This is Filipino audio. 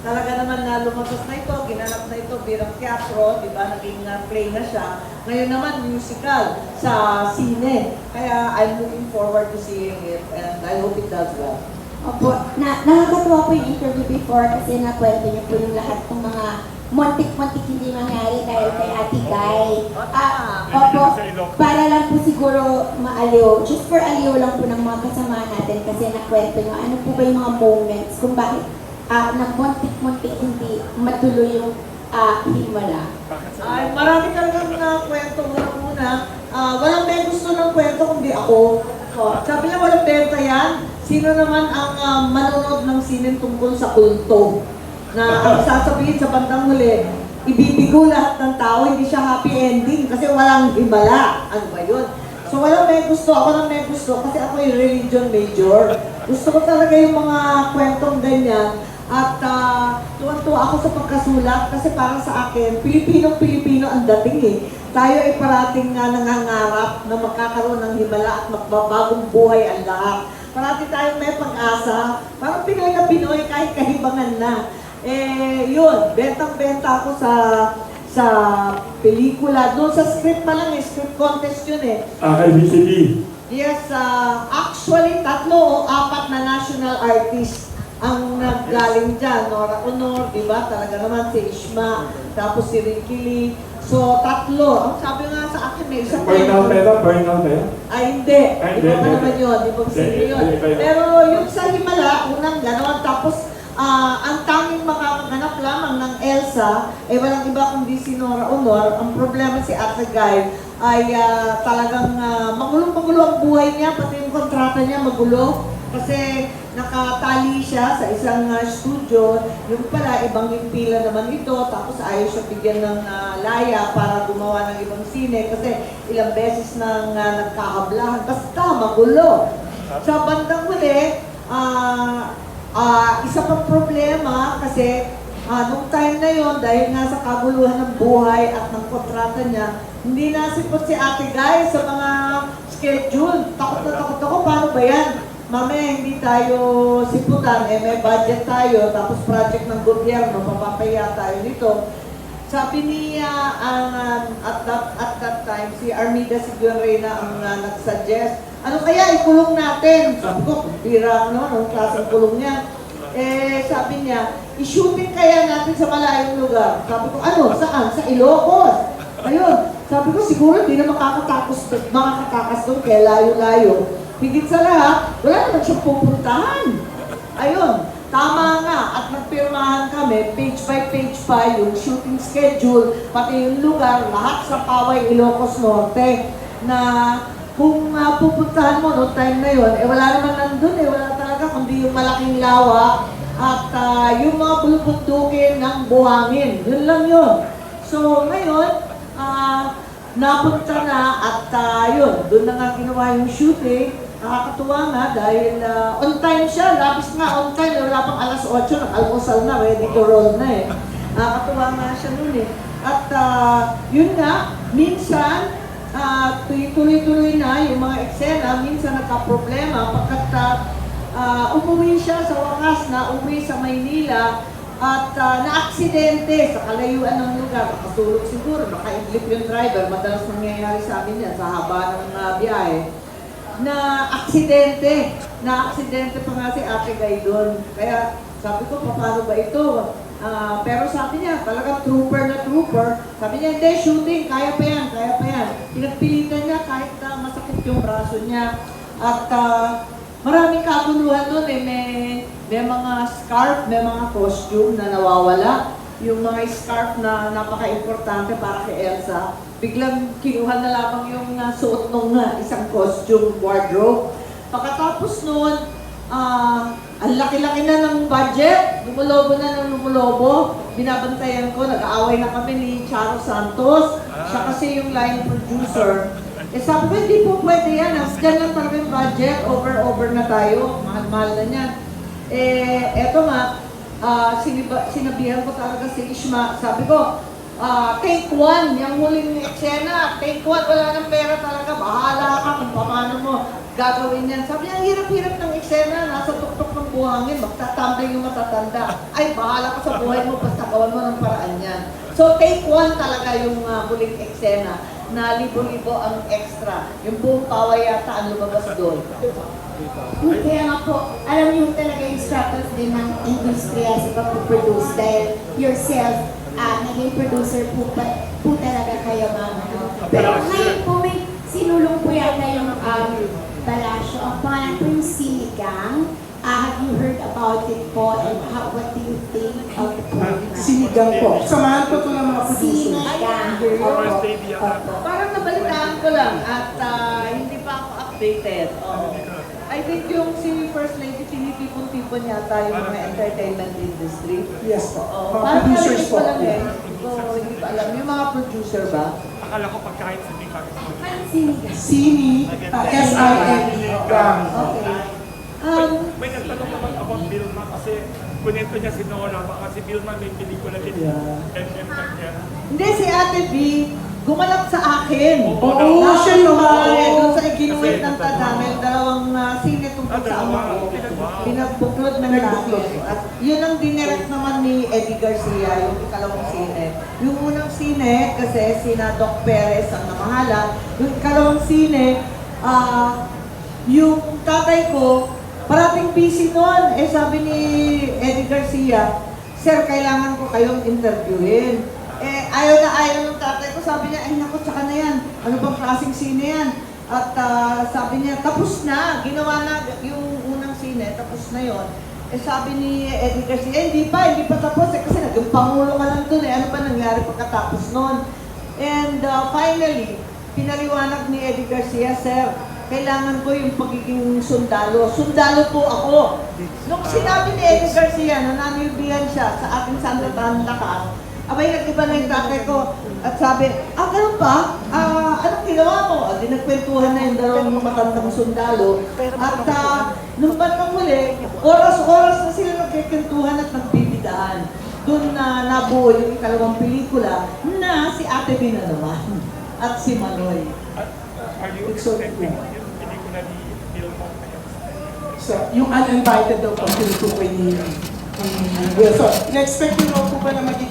talaga naman na lumabas na ito, ginanap na ito bilang teatro, di ba? Naging play na siya. Ngayon naman, musical sa sine. Kaya I'm looking forward to seeing it and I hope it does well. Opo, nakakatuwa po yung interview before kasi nakwento niyo po yung lahat ng mga montik-montik hindi mangyari dahil kay Ate Guy. Opo, para lang po siguro maaliw, just for aliw lang po ng mga kasama natin kasi nakwento niyo, ano po ba yung mga moments kung bakit na montik-montik hindi matuloy yung himala. Ay, marami talagang kwento muna. Walang may gusto ng kwento kundi ako. Sabi niya walang benta yan. Sino naman ang manonood ng sine tungkol sa kulto? Na ang sasabihin sa bandang huli, ibibigo lahat ng tao, hindi siya happy ending kasi walang himala. Ano ba yun? So walang may gusto, ako lang may gusto kasi ako yung religion major. Gusto ko talaga yung mga kwentong ganyan. At tuwan-tuwa ako sa pagkasulat kasi para sa akin, Pilipinong-Pilipino ang dating eh. Tayo ay parating nangangarap na magkakaroon ng himala at magbabagong buhay ang lahat. Parati tayong may pag-asa, parang Pinoy na Pinoy kahit kahibangan na. Yun, bentang-benta ako sa pelikula. Doon sa script pa lang, script contest yun eh. Kay BCD. Yes, actually, 3 o 4 na national artists ang naggaling dyan. Nora Honor, di ba? Talaga naman si Ishma, tapos si Ricky Lee. So, 3. Ang sabi nga sa akin, may isang Burnout tayo? Ay, hindi. Ay, Iba pa hindi. naman yun. Ibang sino yun. Pero yung sa Himala, unang gano'n. Tapos, ang tanging makakaganap lamang ng Elsa, walang iba kundi si Nora Honor. Ang problema si Ate Guy ay talagang magulo-magulo ang buhay niya, pati yung kontrata niya magulo. Kasi nakatali siya sa isang studio, yung pala ibang impila naman ito, tapos ayaw siya bigyan ng laya para gumawa ng ibang sine kasi ilang beses nang nagkahablahan. Basta magulo. Sa bandang huli, isa pang problema kasi nung time na yon dahil nga sa kaguluhan ng buhay at ng kontrata niya, hindi nasipot si Ate Guy sa mga schedule. Takot na takot ako, paano ba yan? Mamaya hindi tayo siputan, may budget tayo, tapos project ng gobyerno, papapaya tayo nito. Sabi niya, at that time, si Armida Sigurena ang nag-suggest, ano kaya ikulong natin? Sabi ko, bira, anong klaseng kulong niya? Sabi niya, i-shooting kaya natin sa malayong lugar. Sabi ko, ano, saan? Sa Ilocos. Ayun, sabi ko, siguro hindi na makakatakas doon, kaya layo-layo. Higit sa lahat, wala naman siyang pupuntahan. Ayun, tama nga, at nagpirmahan kami, page by page pa, yung shooting schedule, pati yung lugar, lahat sa Paway, Ilocos Norte, na kung pupuntahan mo noong time na yun, wala naman nandun wala talaga, kundi yung malaking lawa, at yung mga bulubundukin ng buhangin, yun lang yun. So ngayon, napunta na at yun, doon na nga ginawa yung shooting. Nakakatuwa nga dahil on time siya, labis nga on time, wala pang alas 8, nag-almusal na, ready to roll na Nakakatuwa nga siya noon At yun nga, minsan, tuloy-tuloy na yung mga eksena, minsan nagka-problema pagkat umuwi siya sa wakas na uwi sa Maynila at na-aksidente sa kalayuan ng lugar. Nakatulog siguro, nakaidlip yung driver, madalas nangyayari sa amin yan sa haba ng biyahe. Na-aksidente pa nga si Ate Guy doon. Kaya sabi ko, paano ba ito? Pero sabi niya, talagang trooper na trooper. Sabi niya, hindi, shooting, kaya pa yan. Pinagpilitan niya kahit masakit yung braso niya. At maraming kaguluhan doon may mga scarf, may mga costume na nawawala. Yung mga scarf na napaka-importante para kay Elsa, biglang kinuha na lamang yung suot nung isang costume wardrobe. Pagkatapos noon, ang laki-laki na ng budget, lumulobo na ng lumulobo. Binabantayan ko, nag-aaway na kami ni Charo Santos. Siya kasi yung line producer. Sabi ko, hindi po pwede yan. Diyan lang talaga yung budget, over na tayo. Mahal-mahal na niyan. Eto nga, sinabihan ko talaga si Ishma. Sabi ko, take 1, yung huling eksena, take 1, wala nang pera talaga, bahala ka kung paano mo gagawin yan. Sabi niya, hirap-hirap ng eksena, nasa tuktok ng bubuhangin, magtatumbling yung matatanda. Ay, bahala ka sa buhay mo, basta gawan mo ng paraan yan. So, take one talaga yung huling eksena na libo-libo ang extra. Yung buong paway yata ang lumabas doon. Kaya nga po, alam niyo talaga yung struggles din ng industriya sa pag-produce dahil yourself, naging producer po talaga kayo, mama. Pero ngayon po may sinulong po yata yung Balasyo. Ang pangalan po yung Sinigang. Have you heard about it po and what do you think of the program? Sinigang po. Samahan po ito ng mga producers. Sinigang. Opo. Parang nabalitaan ko lang at hindi pa ako updated. I think yung si First Lady, tinitipon-tipon yata yung mga entertainment industry. Yes po. Mga Parang producers narinig po. ko lang eh. Hindi ko alam. Yung mga producer ba? Akala ko pagkain sa tingkang. Sinigang. Sinigang. Okay. May nagtanong naman about Vilma kasi kunento niya si Nola baka si Vilma may pelikula din. Yeah. Hindi, si Ate B, gumanap sa akin. Oo, siya yun. Doon sa iginuwit ng Tadamel, dalawang sine tungkol sa ama ko. Pinagbuklod ng langit. At yun ang dinirect naman ni Eddie Garcia, yung ikalawang sine. Yung unang sine, kasi sina Doc Perez ang namahala. Yung ikalawang sine, yung tatay ko, parating busy noon. Eh sabi ni Eddie Garcia, Sir, kailangan ko kayong interviewin. Eh, ayaw ng tatay ko. Sabi niya, ay naku, tsaka na yan. Ano bang klaseng sine yan? At sabi niya, tapos na. Ginawa na yung unang sine, tapos na yon. Eh sabi ni Eddie Garcia, hindi pa tapos. Eh, kasi naging pangulo ka lang dun eh. Ano ba nangyari pagkatapos nun? And finally, pinaliwanag ni Eddie Garcia, Sir, kailangan ko yung pagiging sundalo. Sundalo po ako. Nung sinabi ni Eddie Garcia na nanilbihan siya sa ating sandatang lakas, abay, nag-iba na yung tatay ko at sabi, ganun pa? Anong ginawa mo? Di nagkwentuhan na yung dalawang matandang sundalo. At nung bandang huli, oras-oras na sila nagkikwentuhan at nagbibidahan. Doon na nabuo yung ikalawang pelikula na si Ate B na naman at si Manoy. Are you expecting yung pelikula ni Vilma ngayon? So, yung uninvited daw po, tinutukoy ni Will. So, in-expect niyo po ba na magiging